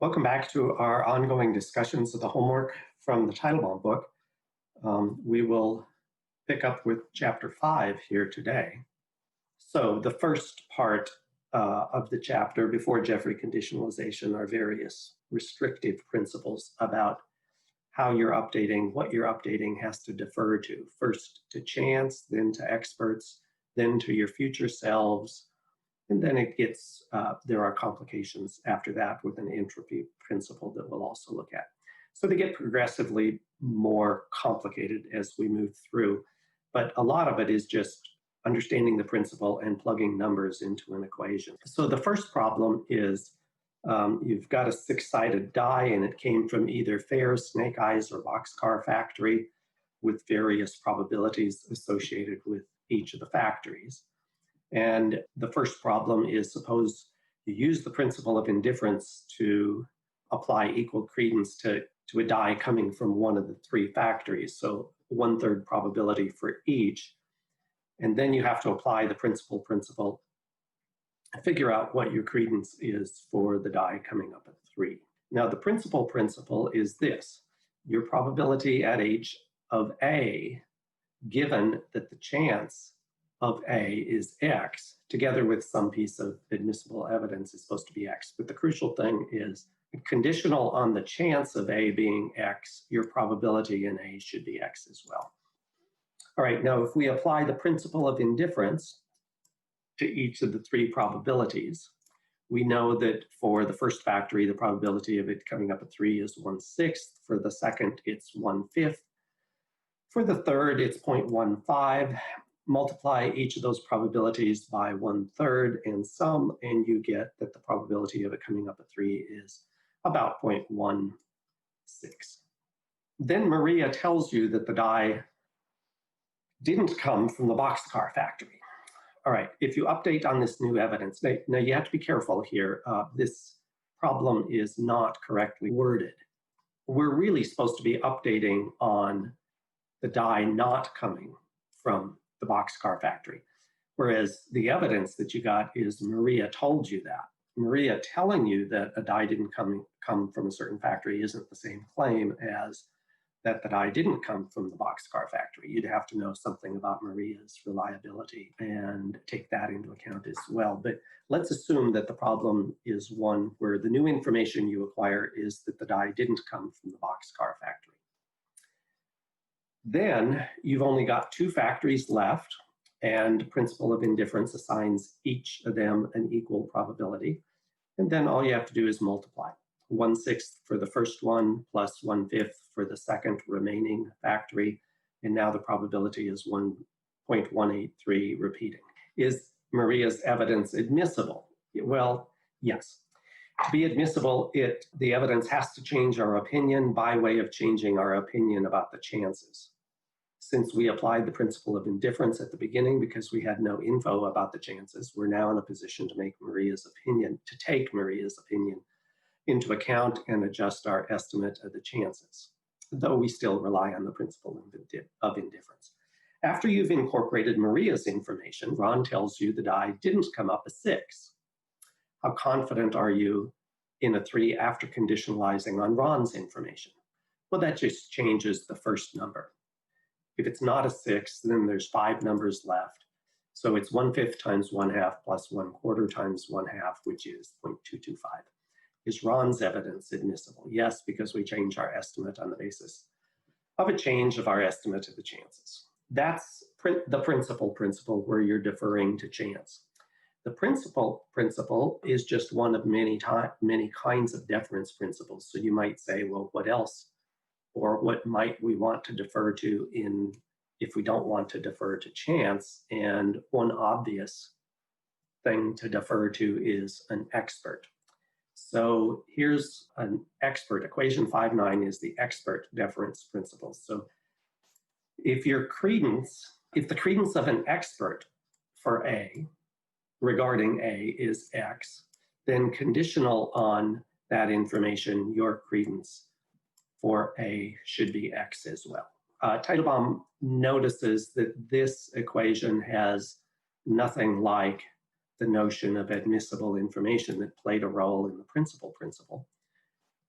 Welcome back to our ongoing discussions of the homework from the Titelbaum book. We will pick up with chapter 5 here today. So the first part of the chapter before Jeffrey conditionalization are various restrictive principles about how you're updating, what you're updating has to defer to, first to chance, then to experts, then to your future selves, and then it gets, there are complications after that with an entropy principle that we'll also look at. So they get progressively more complicated as we move through, but a lot of it is just understanding the principle and plugging numbers into an equation. So the first problem is you've got a six-sided die and it came from either Fair's, Snake Eyes, or Boxcar Factory with various probabilities associated with each of the factories. And the first problem is, suppose you use the principle of indifference to apply equal credence to a die coming from one of the three factories, so 1/3 probability for each. And then you have to apply the principal and figure out what your credence is for the die coming up at 3. Now, the principal is this: your probability at H of A, given that the chance of A is X, together with some piece of admissible evidence, is supposed to be X. But the crucial thing is, conditional on the chance of A being X, your probability in A should be X as well. All right, now if we apply the principle of indifference to each of the three probabilities, we know that for the first factory, the probability of it coming up at 3 is 1/6. For the second, it's 1/5. For the third, it's 0.15. Multiply each of those probabilities by 1/3 and sum, and you get that the probability of it coming up at 3 is about 0.16. Then Maria tells you that the die didn't come from the Boxcar Factory. All right, if you update on this new evidence, now you have to be careful here. This problem is not correctly worded. We're really supposed to be updating on the die not coming from the Boxcar Factory, whereas the evidence that you got is Maria told you that. Maria telling you that a die didn't come from a certain factory isn't the same claim as that the die didn't come from the Boxcar Factory. You'd have to know something about Maria's reliability and take that into account as well. But let's assume that the problem is one where the new information you acquire is that the die didn't come from the Boxcar Factory. Then you've only got two factories left, and principle of indifference assigns each of them an equal probability. And then all you have to do is multiply. 1/6 for the first one plus 1/5 for the second remaining factory. And now the probability is 1.183 repeating. Is Maria's evidence admissible? Well, yes. To be admissible, the evidence has to change our opinion by way of changing our opinion about the chances. Since we applied the principle of indifference at the beginning because we had no info about the chances, we're now in a position to take Maria's opinion into account and adjust our estimate of the chances, though we still rely on the principle of indifference. After you've incorporated Maria's information, Ron tells you the die didn't come up a 6. How confident are you in a 3 after conditionalizing on Ron's information? Well, that just changes the first number. If it's not a 6, then there's 5 numbers left. So it's 1/5 times 1/2 plus 1/4 times 1/2, which is 0.225. Is Ron's evidence admissible? Yes, because we change our estimate on the basis of a change of our estimate of the chances. That's the principle where you're deferring to chance. The principle is just one of many kinds of deference principles. So you might say, well, what else? Or what might we want to defer to if we don't want to defer to chance? And one obvious thing to defer to is an expert. So here's an expert. Equation 5.9 is the expert deference principle. So if the credence of an expert for A regarding A is X, then conditional on that information, your credence for A should be X as well. Titelbaum notices that this equation has nothing like the notion of admissible information that played a role in the principle.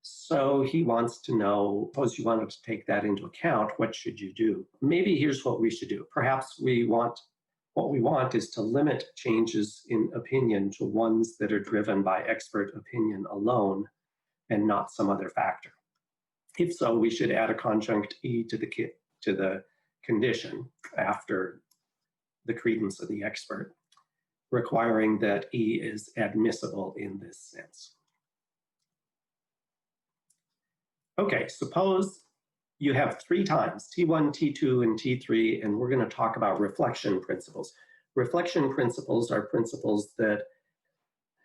So he wants to know, suppose you wanted to take that into account, what should you do? Maybe here's what we should do. Perhaps what we want is to limit changes in opinion to ones that are driven by expert opinion alone and not some other factor. If so, we should add a conjunct E to the condition after the credence of the expert, requiring that E is admissible in this sense. Okay, suppose you have 3 times, T1, T2, and T3, and we're going to talk about reflection principles. Reflection principles are principles that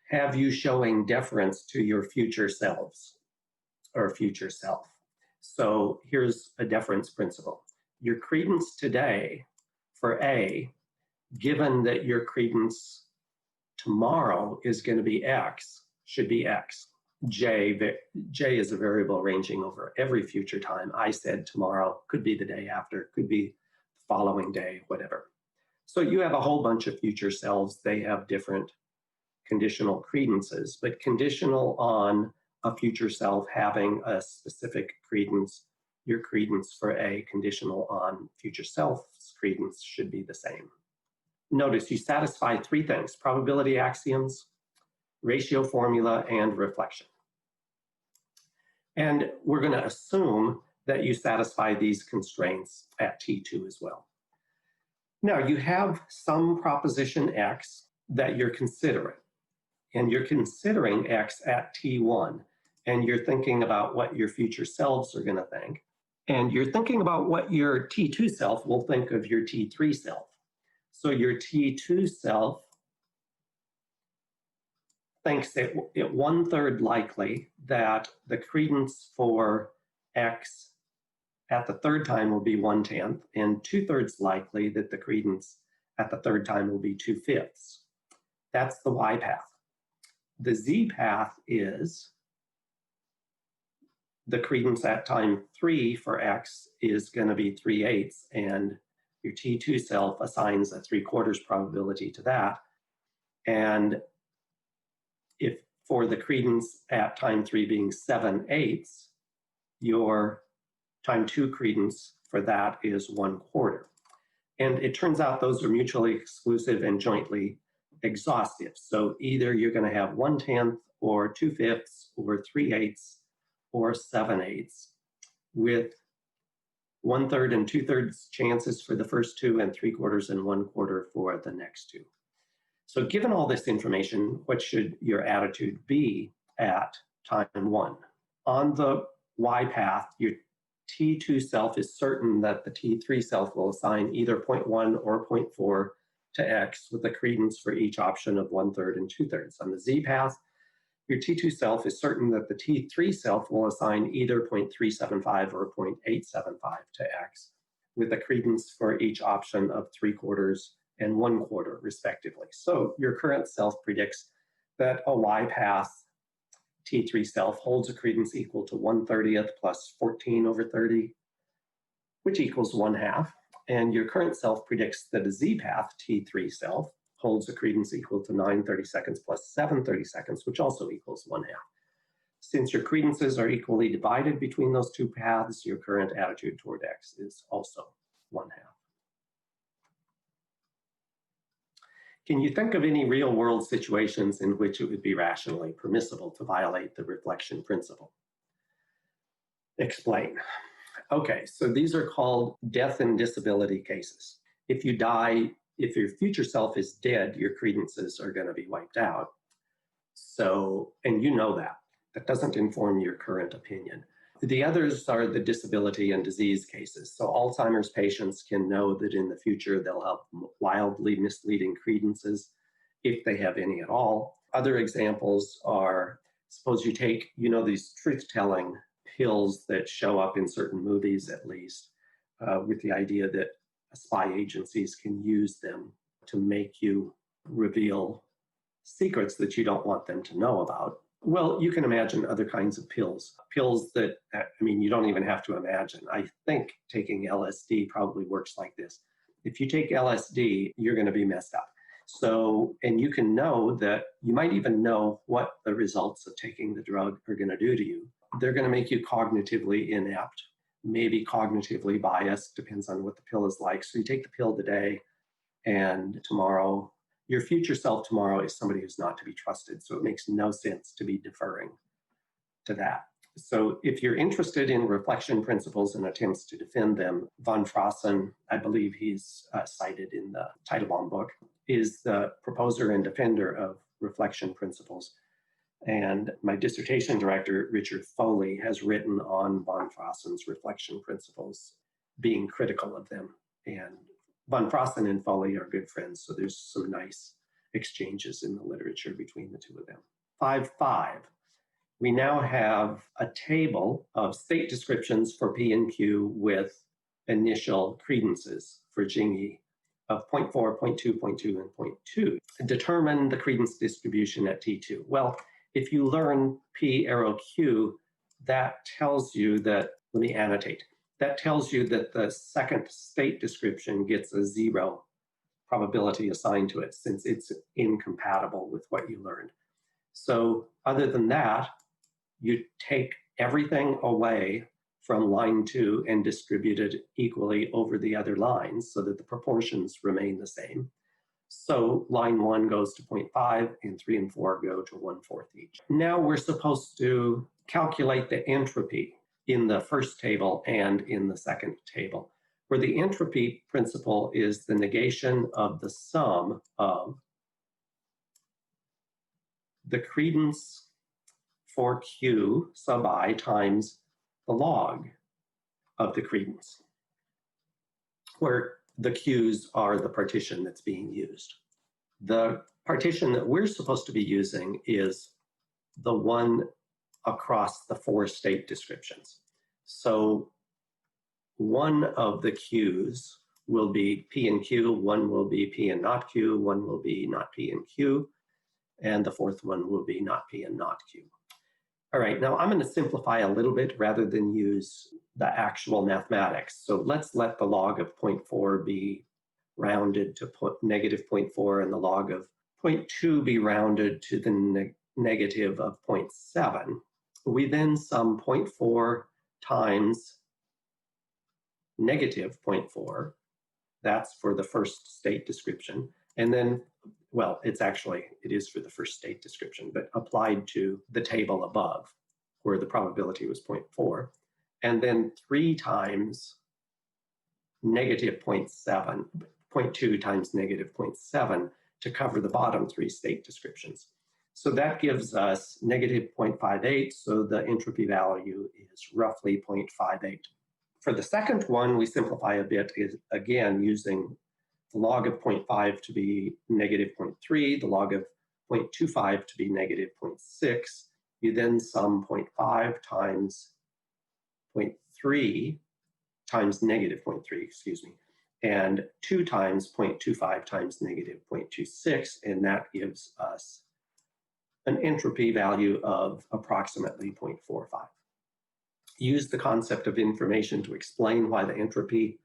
have you showing deference to your future selves or future self. So here's a deference principle. Your credence today for A, given that your credence tomorrow is going to be X, should be X. J is a variable ranging over every future time. I said tomorrow, could be the day after, could be the following day, whatever. So you have a whole bunch of future selves. They have different conditional credences, but conditional on a future self having a specific credence, your credence for A conditional on future self's credence should be the same. Notice you satisfy 3 things: probability axioms, ratio formula, and reflection. And we're going to assume that you satisfy these constraints at T2 as well. Now you have some proposition X that you're considering, and you're considering X at T1, and you're thinking about what your future selves are going to think, and you're thinking about what your T2 self will think of your T3 self. So your T2 self thinks it 1/3 likely that the credence for X at the 3rd time will be 1/10, and 2/3 likely that the credence at the 3rd time will be 2/5. That's the Y path. The Z path is the credence at time 3 for X is going to be 3/8, and your T2 self assigns a 3/4 probability to that. And if for the credence at time 3 being 7/8, your time 2 credence for that is 1/4. And it turns out those are mutually exclusive and jointly exhaustive. So either you're going to have 1/10 or 2/5 or 3/8 or 7/8 with 1/3 and 2/3 chances for the first 2 and 3/4 and 1/4 for the next 2. So given all this information, what should your attitude be at time 1? On the Y path, your T2 self is certain that the T3 self will assign either 0.1 or 0.4 to X with a credence for each option of 1/3 and 2/3. On the Z path, your T2 self is certain that the T3 self will assign either 0.375 or 0.875 to X with a credence for each option of 3/4 and 1/4 respectively. So your current self predicts that a Y path T3 self holds a credence equal to 1/30 plus 14/30, which equals 1/2. And your current self predicts that a Z path T3 self holds a credence equal to 9/32 plus 7/32, which also equals 1/2. Since your credences are equally divided between those 2 paths, your current attitude toward X is also 1/2. Can you think of any real-world situations in which it would be rationally permissible to violate the reflection principle? Explain. Okay, so these are called death and disability cases. If you die, if your future self is dead, your credences are going to be wiped out. So, and you know that. That doesn't inform your current opinion. The others are the disability and disease cases. So Alzheimer's patients can know that in the future they'll have wildly misleading credences, if they have any at all. Other examples are, suppose you take, these truth-telling pills that show up in certain movies at least, with the idea that spy agencies can use them to make you reveal secrets that you don't want them to know about. Well, you can imagine other kinds of pills that, you don't even have to imagine. I think taking LSD probably works like this. If you take LSD, you're going to be messed up. So, and you can know that, you might even know what the results of taking the drug are going to do to you. they're going to make you cognitively inept, maybe cognitively biased, depends on what the pill is like. So you take the pill today, and tomorrow, your future self tomorrow is somebody who's not to be trusted. So it makes no sense to be deferring to that. So if you're interested in reflection principles and attempts to defend them, von Frossen, I believe he's cited in the Titelbaum book, is the proposer and defender of reflection principles. And my dissertation director, Richard Foley, has written on von Frossen's reflection principles, being critical of them. And von Frossen and Foley are good friends, so there's some nice exchanges in the literature between the two of them. 5.5. We now have a table of state descriptions for P and Q with initial credences for Jingyi of 0.4, 0.2, 0.2, and 0.2. Determine the credence distribution at T2. Well, if you learn P arrow Q, that tells you that, let me annotate, that tells you that the second state description gets a 0 probability assigned to it since it's incompatible with what you learned. So other than that, you take everything away from line 2 and distribute it equally over the other lines so that the proportions remain the same. So line 1 goes to 0.5 and 3 and 4 go to 1/4 each. Now we're supposed to calculate the entropy in the first table and in the second table, where the entropy principle is the negation of the sum of the credence for Q sub I times the log of the credence, where the Q's are the partition that's being used. The partition that we're supposed to be using is the one across the 4 state descriptions. So one of the Q's will be P and Q, one will be P and not Q, one will be not P and Q, and the fourth one will be not P and not Q. All right, now I'm going to simplify a little bit rather than use the actual mathematics. So let's let the log of 0.4 be rounded to negative 0.4 and the log of 0.2 be rounded to the negative of 0.7. We then sum 0.4 times negative 0.4. That's for the first state description. And then, well, it is for the first state description, but applied to the table above where the probability was 0.4. And then 3 times negative 0.7, 0.2 times negative 0.7 to cover the bottom 3 state descriptions. So that gives us negative 0.58, so the entropy value is roughly 0.58. For the second one, we simplify a bit, is again using the log of 0.5 to be negative 0.3, the log of 0.25 to be negative 0.6. You then sum 0.5 times 0.3 times negative 0.3, excuse me, and 2 times 0.25 times negative 0.26, and that gives us an entropy value of approximately 0.45. Use the concept of information to explain why the entropy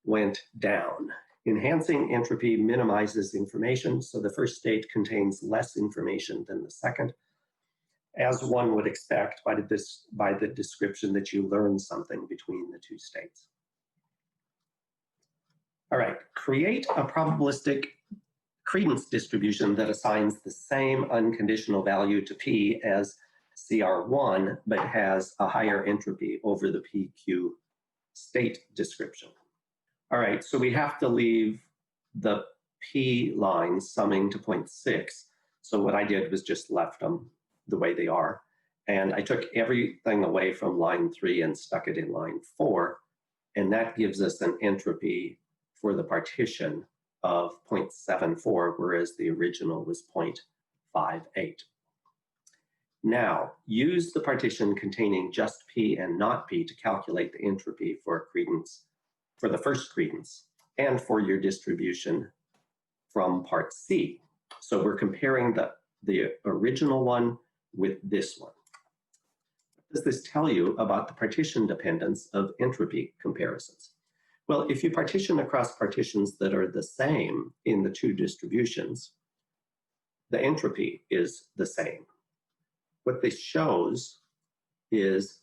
went down. Enhancing entropy minimizes information, so the first state contains less information than the second, as one would expect by the description that you learn something between the 2 states. All right, create a probabilistic credence distribution that assigns the same unconditional value to P as CR1, but has a higher entropy over the PQ state description. All right, so we have to leave the P lines summing to 0.6. So what I did was just left them the way they are. And I took everything away from line 3 and stuck it in line 4. And that gives us an entropy for the partition of 0.74, whereas the original was 0.58. Now, use the partition containing just P and not P to calculate the entropy for credence, for the first credence, and for your distribution from part C. So we're comparing the original one with this one. What does this tell you about the partition dependence of entropy comparisons? Well, if you partition across partitions that are the same in the 2 distributions, the entropy is the same. What this shows is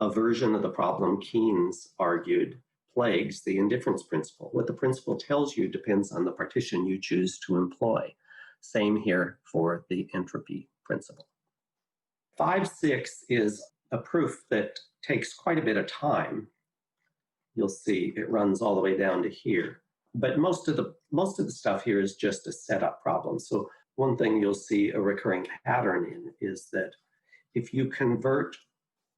a version of the problem Keynes argued plagues the indifference principle. What the principle tells you depends on the partition you choose to employ. Same here for the entropy principle. 5.6 is a proof that takes quite a bit of time. You'll see it runs all the way down to here. But most of the stuff here is just a setup problem. So one thing you'll see a recurring pattern in is that if you convert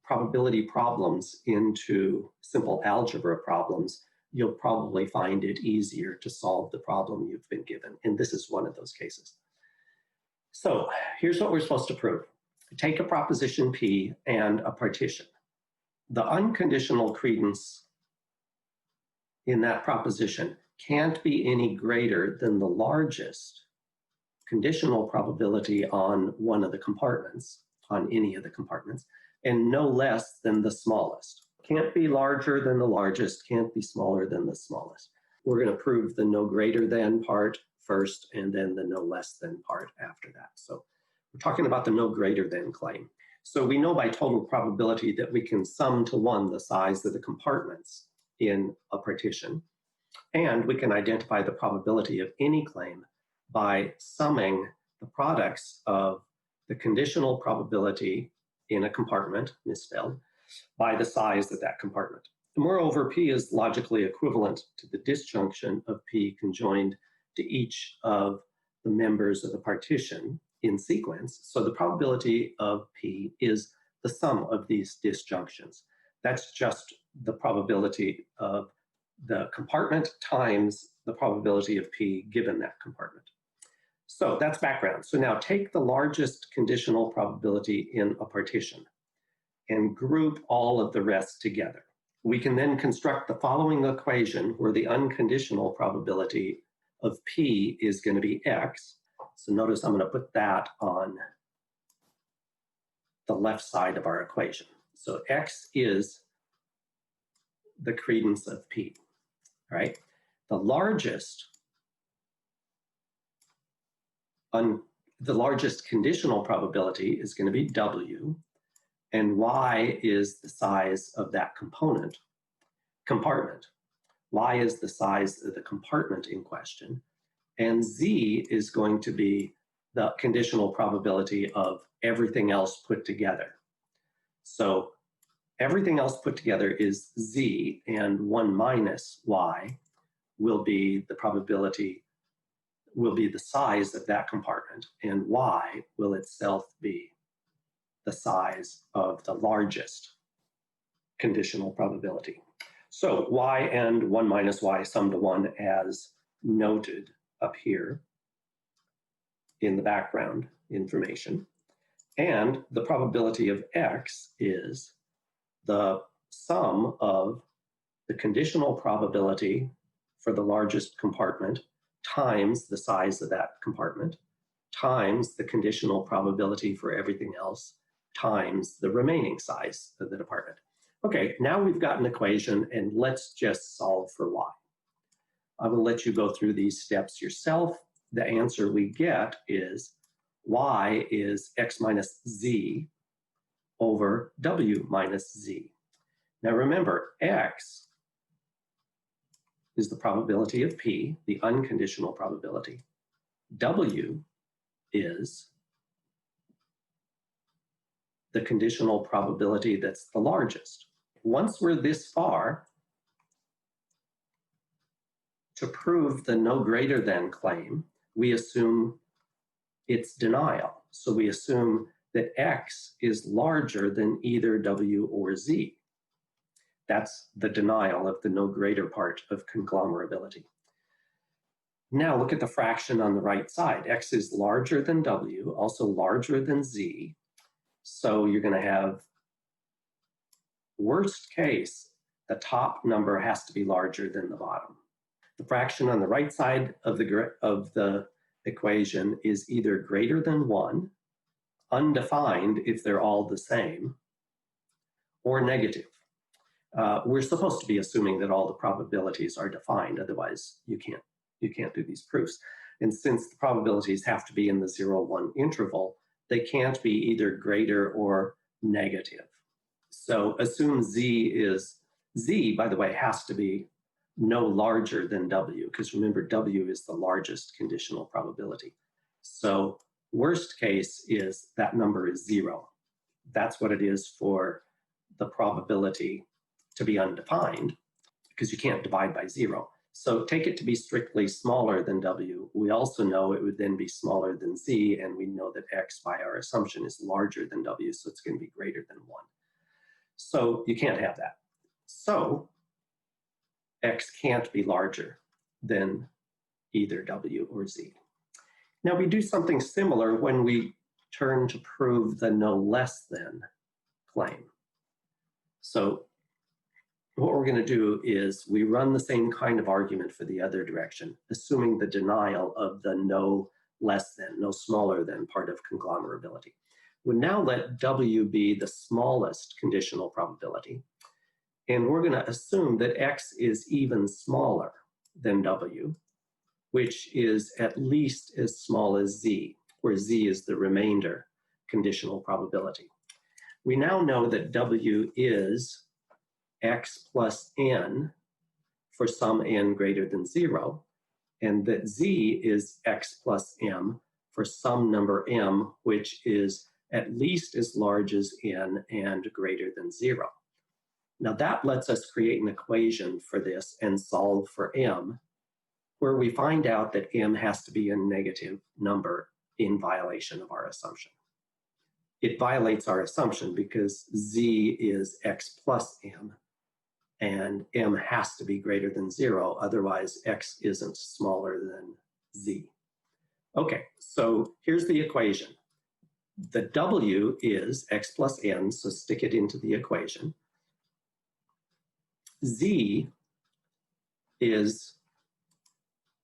probability problems into simple algebra problems, you'll probably find it easier to solve the problem you've been given. And this is one of those cases. So here's what we're supposed to prove. Take a proposition P and a partition. The unconditional credence in that proposition can't be any greater than the largest conditional probability on one of the compartments, on any of the compartments, and no less than the smallest. Can't be larger than the largest, can't be smaller than the smallest. We're going to prove the no greater than part first and then the no less than part after that. So we're talking about the no greater than claim. So we know by total probability that we can sum to 1 the size of the compartments in a partition, and we can identify the probability of any claim by summing the products of the conditional probability in a compartment, misspelled, by the size of that compartment. Moreover, P is logically equivalent to the disjunction of P conjoined to each of the members of the partition in sequence. So the probability of P is the sum of these disjunctions. That's just the probability of the compartment times the probability of P given that compartment. So that's background. So now take the largest conditional probability in a partition and group all of the rest together. We can then construct the following equation where the unconditional probability of P is going to be X. So notice I'm going to put that on the left side of our equation. So X is the credence of P, right? The largest conditional probability is going to be W, and Y is the size of that compartment. Y is the size of the compartment in question, and Z is going to be the conditional probability of everything else put together. So everything else put together is Z, and 1 minus Y will be the probability, will be the size of that compartment, and Y will itself be the size of the largest conditional probability. So Y and 1 minus Y sum to 1 as noted up here in the background information. And the probability of X is the sum of the conditional probability for the largest compartment times the size of that compartment times the conditional probability for everything else times the remaining size of the department. Okay, now we've got an equation, and let's just solve for Y. I will let you go through these steps yourself. The answer we get is Y is X minus Z over W minus Z. Now remember, X is the probability of P, the unconditional probability. W is the conditional probability that's the largest. Once we're this far, to prove the no greater than claim, we assume its denial. So we assume that X is larger than either W or Z. That's the denial of the no greater part of conglomerability. Now look at the fraction on the right side. X is larger than W, also larger than Z. So you're going to have, worst case, the top number has to be larger than the bottom. The fraction on the right side of the equation is either greater than 1, undefined if they're all the same, or negative. We're supposed to be assuming that all the probabilities are defined, otherwise you can't do these proofs. And since the probabilities have to be in the 0, 1 interval, they can't be either greater or negative. So assume Z, by the way, has to be no larger than W, because remember, W is the largest conditional probability. So worst case is that number is 0. That's what it is for the probability to be undefined, because you can't divide by 0. So take it to be strictly smaller than W. We also know it would then be smaller than Z, and we know that X, by our assumption, is larger than W, so it's going to be greater than 1. So you can't have that. So X can't be larger than either W or Z. Now we do something similar when we turn to prove the no less than claim. So what we're going to do is we run the same kind of argument for the other direction, assuming the denial of the no less than, no smaller than part of conglomerability. We'll now let W be the smallest conditional probability, and we're going to assume that X is even smaller than W, which is at least as small as Z, where Z is the remainder conditional probability. We now know that W is X plus N for some N greater than 0, and that Z is X plus M for some number M, which is at least as large as N and greater than 0. Now that lets us create an equation for this and solve for M, where we find out that M has to be a negative number in violation of our assumption. It violates our assumption because Z is X plus M, and M has to be greater than 0, otherwise X isn't smaller than Z. Okay, so here's the equation. The W is X plus N, so stick it into the equation. Z is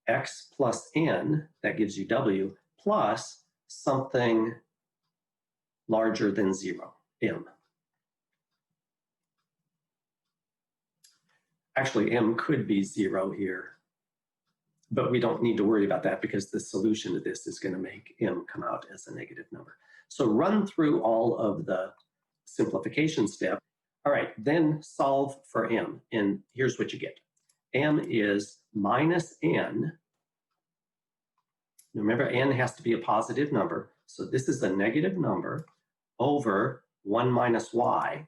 X plus N, that gives you W, plus something larger than 0, M. Actually, M could be 0 here, but we don't need to worry about that because the solution to this is going to make M come out as a negative number. So run through all of the simplification steps. All right, then solve for M, and here's what you get. M is minus N. Remember, N has to be a positive number, so this is a negative number over 1 minus Y.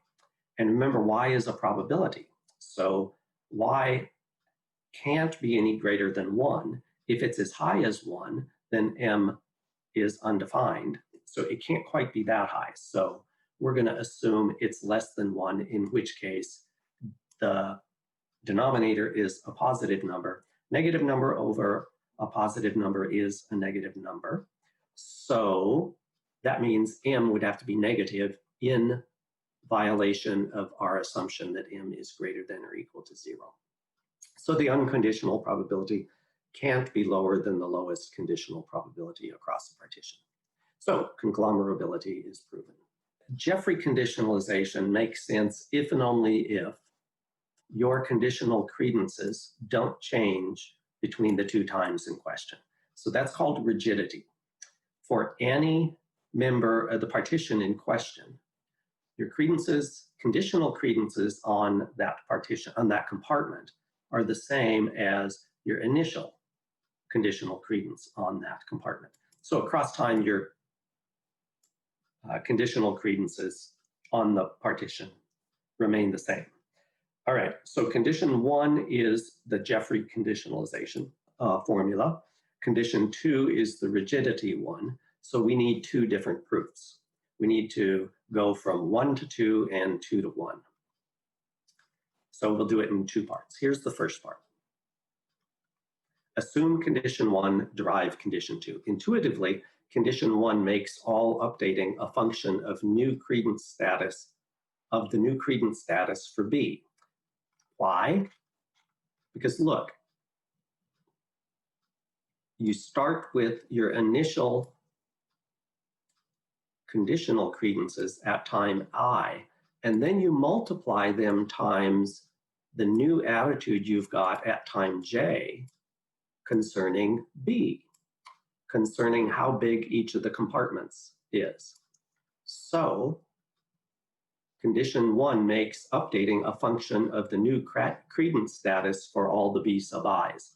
And remember, Y is a probability, so Y can't be any greater than 1. If it's as high as 1, then M is undefined, so it can't quite be that high. So we're going to assume it's less than 1, in which case the denominator is a positive number. Negative number over a positive number is a negative number. So that means M would have to be negative in violation of our assumption that M is greater than or equal to 0. So the unconditional probability can't be lower than the lowest conditional probability across the partition. So conglomerability is proven. Jeffrey conditionalization makes sense if and only if your conditional credences don't change between the two times in question. So that's called rigidity. For any member of the partition in question, your credences, conditional credences on that partition, on that compartment, are the same as your initial conditional credence on that compartment. So across time, your conditional credences on the partition remain the same. All right, so condition 1 is the Jeffrey conditionalization formula. Condition 2 is the rigidity one. So we need 2 different proofs. We need to go from 1 to 2 and 2 to 1. So we'll do it in 2 parts. Here's the first part. Assume condition 1, derive condition 2. Intuitively, condition 1 makes all updating a function of new credence status, of the new credence status for B. Why? Because look, you start with your initial conditional credences at time I, and then you multiply them times the new attitude you've got at time J concerning B, concerning how big each of the compartments is. So Condition 1 makes updating a function of the new credence status for all the B sub i's.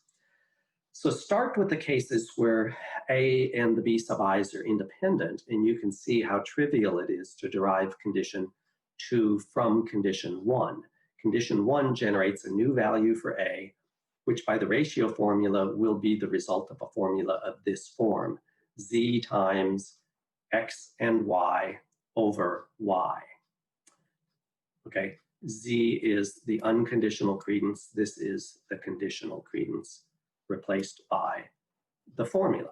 So start with the cases where A and the B sub i's are independent, and you can see how trivial it is to derive condition 2 from condition 1. Condition 1 generates a new value for A, which by the ratio formula will be the result of a formula of this form, Z times X and Y over Y. Okay, Z is the unconditional credence. This is the conditional credence replaced by the formula,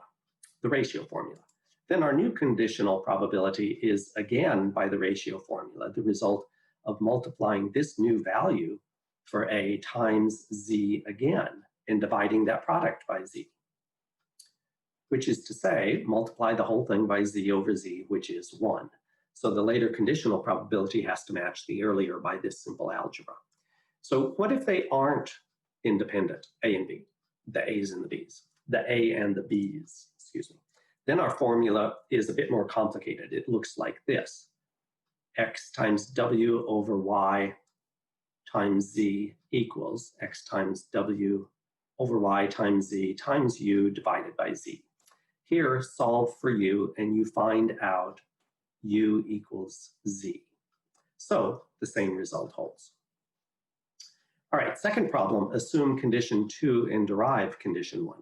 the ratio formula. Then our new conditional probability is again by the ratio formula, the result of multiplying this new value for A times Z again and dividing that product by Z, which is to say, multiply the whole thing by Z over Z, which is 1. So the later conditional probability has to match the earlier by this simple algebra. So what if they aren't independent, A and B, the A's and the B's, the A and the B's, excuse me. Then our formula is a bit more complicated. It looks like this: X times W over Y times Z equals X times W over Y times Z times U divided by Z. Here, solve for U, and you find out U equals Z. So the same result holds. All right, second problem, assume condition 2 and derive condition 1.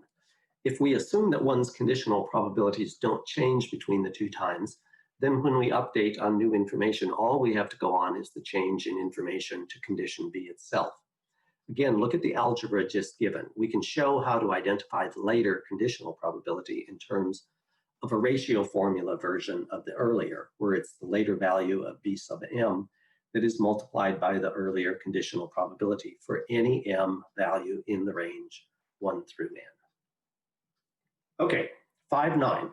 If we assume that one's conditional probabilities don't change between the two times, then when we update on new information, all we have to go on is the change in information to condition B itself. Again, look at the algebra just given. We can show how to identify the later conditional probability in terms of a ratio formula version of the earlier, where it's the later value of B sub m that is multiplied by the earlier conditional probability for any m value in the range 1 through n. Okay, 5.9.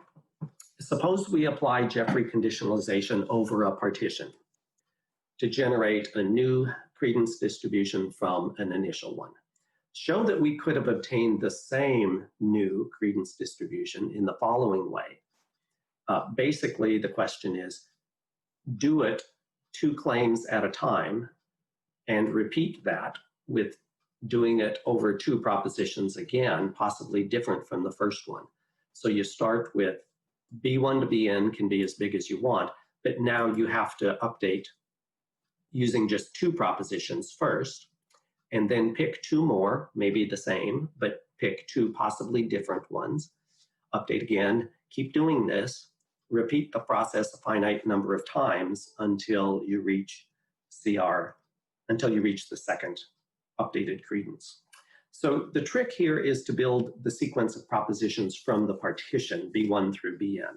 Suppose we apply Jeffrey conditionalization over a partition to generate a new credence distribution from an initial one. Show that we could have obtained the same new credence distribution in the following way. Basically, the question is, do it 2 claims at a time and repeat that with doing it over 2 propositions again, possibly different from the first one. So you start with B1 to Bn can be as big as you want, but now you have to update using just 2 propositions first, and then pick 2 more, maybe the same, but pick 2 possibly different ones. Update again, keep doing this, repeat the process a finite number of times until you reach CR, until you reach the second updated credence. So the trick here is to build the sequence of propositions from the partition, B1 through Bn.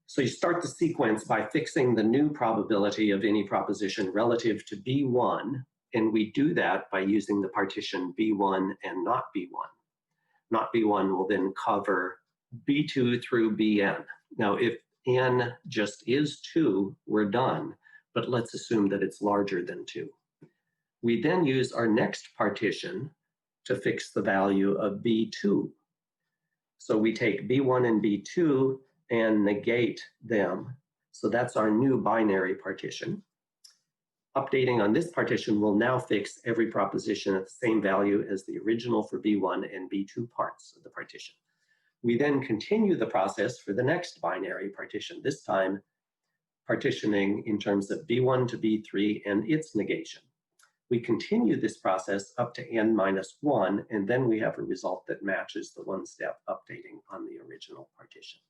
So you start the sequence by fixing the new probability of any proposition relative to B1, and we do that by using the partition B1 and not B1. Not B1 will then cover B2 through Bn. Now, if n just is 2, we're done, but let's assume that it's larger than 2. We then use our next partition to fix the value of B2. So we take B1 and B2 and negate them. So that's our new binary partition. Updating on this partition will now fix every proposition at the same value as the original for B1 and B2 parts of the partition. We then continue the process for the next binary partition, this time partitioning in terms of B1 to B3 and its negation. We continue this process up to n-1, and then we have a result that matches the one-step updating on the original partition.